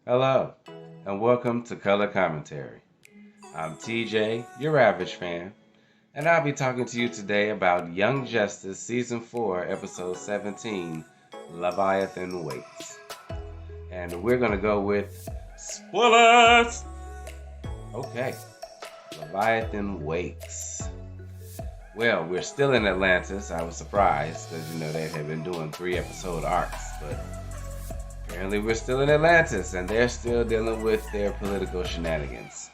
Hello, and welcome to Color Commentary. I'm TJ, your average fan, and I'll be talking to you today about Young Justice Season 4, Episode 17, Leviathan Waits. And we're going to go with spoilers! Okay, Leviathan Waits. Well, we're still in Atlantis. I was surprised because, they had been doing 3-episode arcs, but apparently we're still in Atlantis and they're still dealing with their political shenanigans.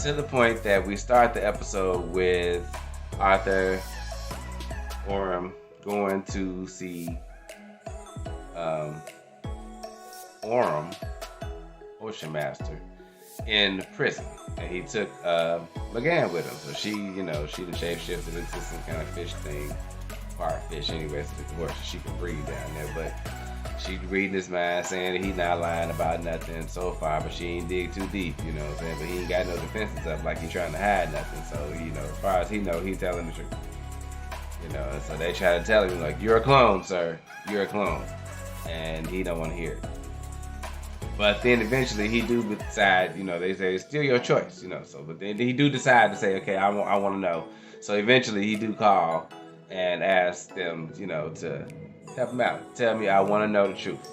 To the point that we start the episode with Arthur Orm going to see Orm, Ocean Master, in prison. And he took McGann with him. So she done shape-shifted into some kind of fish thing. Part fish anyway, so it's worse. She can breathe down there. But she reading his mind, saying that he's not lying about nothing so far, but she ain't dig too deep, you know what I'm saying? But he ain't got no defenses up like he's trying to hide nothing. So, as far as he know, he's telling the truth. And so they try to tell him, like, you're a clone, sir. You're a clone. And he don't want to hear it. But then eventually he do decide, they say it's still your choice, but then he do decide to say, okay, I want to know. So eventually he do call and ask them, to help him out. Tell me, I want to know the truth.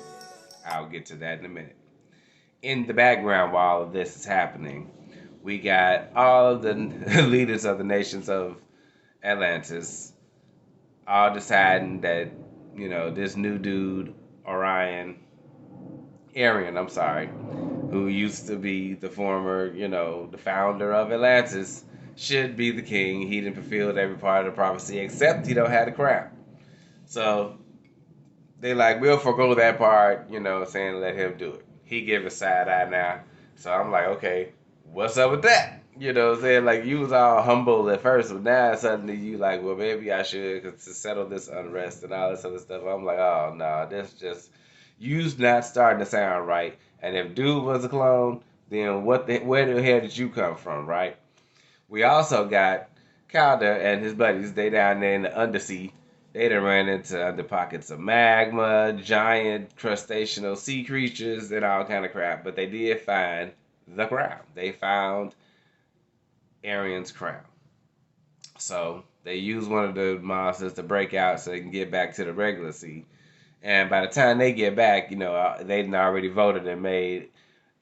I'll get to that in a minute. In the background while all of this is happening, we got all of the leaders of the nations of Atlantis all deciding that, this new dude, Arian, who used to be the former, the founder of Atlantis, should be the king. He didn't fulfill every part of the prophecy except he don't have the crown. So they like, we'll forego that part, saying let him do it. He give a side eye now. So I'm like, okay, what's up with that? You know what I'm saying? Like, you was all humble at first, but now suddenly you like, well, maybe I should, cause to settle this unrest and all this other stuff. I'm like, oh, no, this just, you's not starting to sound right. And if dude was a clone, then where the hell did you come from, right? We also got Calder and his buddies. They down there in the undersea. They done ran into under pockets of magma, giant crustacean sea creatures, and all kind of crap. But they did find the crown. They found Arian's crown. So they used one of the monsters to break out so they can get back to the regular sea. And by the time they get back, they'd already voted and made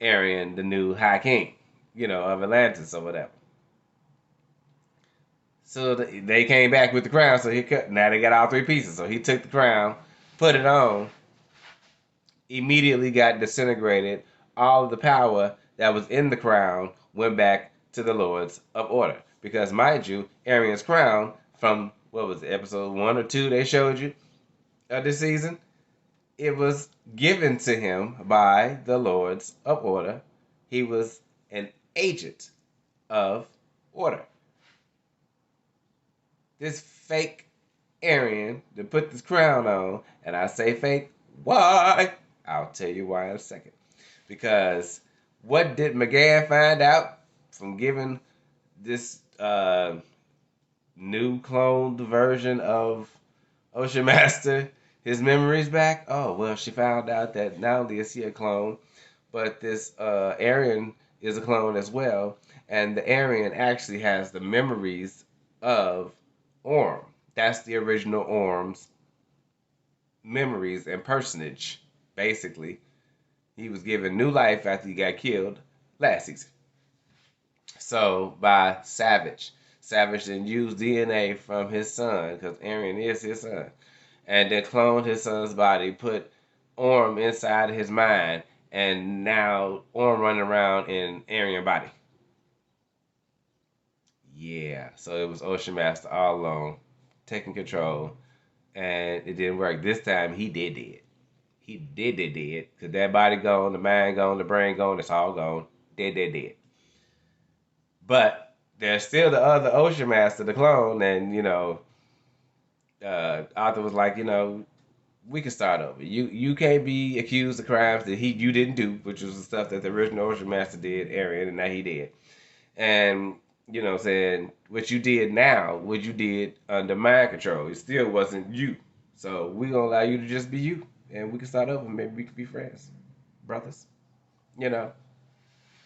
Arian the new High King, of Atlantis or whatever. So they came back with the crown, so now they got all 3 pieces. So he took the crown, put it on, immediately got disintegrated. All of the power that was in the crown went back to the Lords of Order. Because, mind you, Arian's crown, from, what was it, episode 1 or 2 they showed you of this season, it was given to him by the Lords of Order. He was an agent of order. This fake Arian to put this crown on, and I say fake, why? I'll tell you why in a second. Because what did McGann find out from giving this new cloned version of Ocean Master his memories back? Oh, well, she found out that not only is he a clone, but this Arian is a clone as well. And the Arian actually has the memories of Orm. That's the original Orm's memories and personage, basically. He was given new life after he got killed last season. So, by Savage. Savage then used DNA from his son, because Arian is his son, and then cloned his son's body, put Orm inside his mind, and now Orm running around in Arian body. Yeah, so it was Ocean Master all alone, taking control, and it didn't work. This time he did it. He did it, because that body gone, the mind gone, the brain gone, it's all gone. Dead. But there's still the other Ocean Master, the clone, and Arthur was like, we can start over. You can't be accused of crimes that you didn't do, which was the stuff that the original Ocean Master did, Arian, and now he did. And saying what you did now, what you did under mind control, it still wasn't you. So we gonna allow you to just be you, and we can start over. Maybe we could be friends, brothers. You know,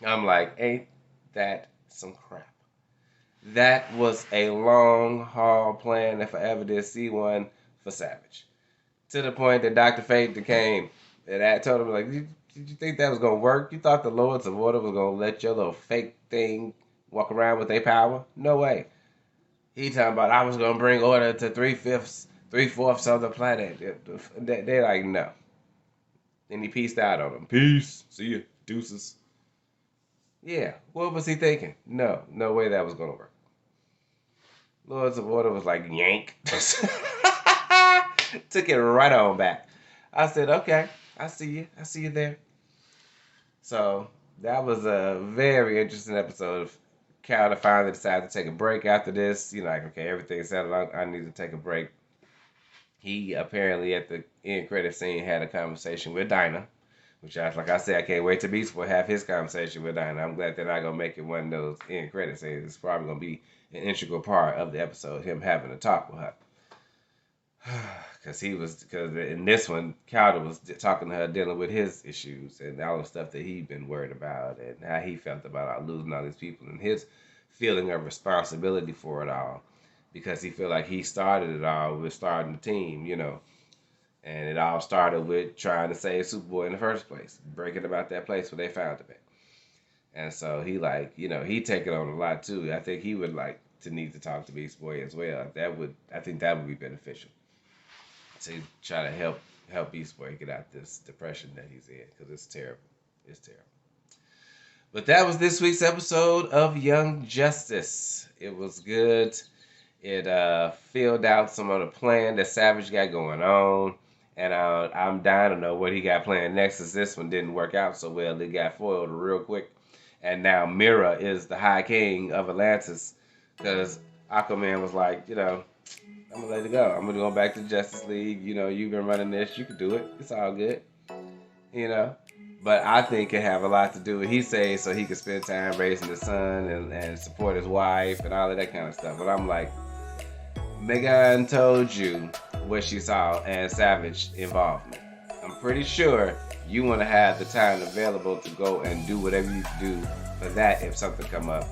I'm like, ain't that some crap? That was a long haul plan if I ever did see one for Savage. To the point that Dr. Fate came and I told him, like, did you think that was going to work? You thought the Lords of Order was going to let your little fake thing walk around with their power? No way. He talking about I was going to bring order to three-fourths of the planet. They're like, no. And he peaced out on them. Peace. See you. Deuces. Yeah. What was he thinking? No way that was going to work. Lords of Order was like, yank. Took it right on back. I said, okay, I see you there. So that was a very interesting episode. Cal finally decided to take a break after this. You know, like, okay, everything's settled. I need to take a break. He apparently at the end credit scene had a conversation with Dinah, which like I said, I can't wait to Beast Boy have his conversation with Dinah. I'm glad they're not gonna make it one of those end credit scenes. It's probably gonna be an integral part of the episode, him having a talk with her. Because in this one, Calder was talking to her, dealing with his issues and all the stuff that he'd been worried about and how he felt about losing all these people and his feeling of responsibility for it all. Because he felt like he started it all with starting the team, you know. And it all started with trying to save Superboy in the first place, breaking about that place where they found him at. And so he he take it on a lot too. I think he would like to need to talk to Beast Boy as well. I think that would be beneficial to try to help Beast Boy get out this depression that he's in, because it's terrible. It's terrible. But that was this week's episode of Young Justice. It was good. It filled out some of the plan that Savage got going on. And I'm dying to know what he got planned next, since this one didn't work out so well. It got foiled real quick. And now Mira is the High King of Atlantis, because Aquaman was like, I'm going to let it go. I'm going to go back to Justice League. You've been running this. You can do it. It's all good. But I think it have a lot to do with he says so he can spend time raising his son and support his wife and all of that kind of stuff. But I'm like, Megan told you what she saw and Savage involvement. I'm pretty sure you want to have the time available to go and do whatever you can do for that if something come up.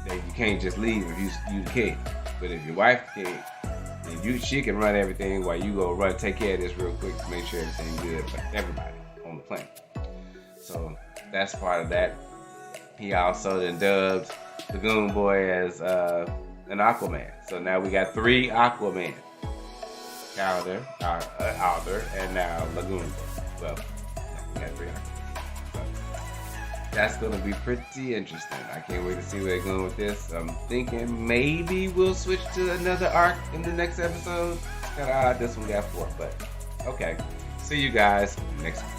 That you can't just leave if you the king. But if your wife the king, then she can run everything while you go take care of this real quick to make sure everything's good for everybody on the planet. So that's part of that. He also then dubbed Lagoon Boy as an Aquaman. So now we got 3 Aquaman. Alder, and now Lagoon Boy. Well, we got 3 Aquaman. So that's going to be pretty interesting. I can't wait to see where they're going with this. I'm thinking maybe we'll switch to another arc in the next episode. It's kind of odd this one got 4, but okay. See you guys next week.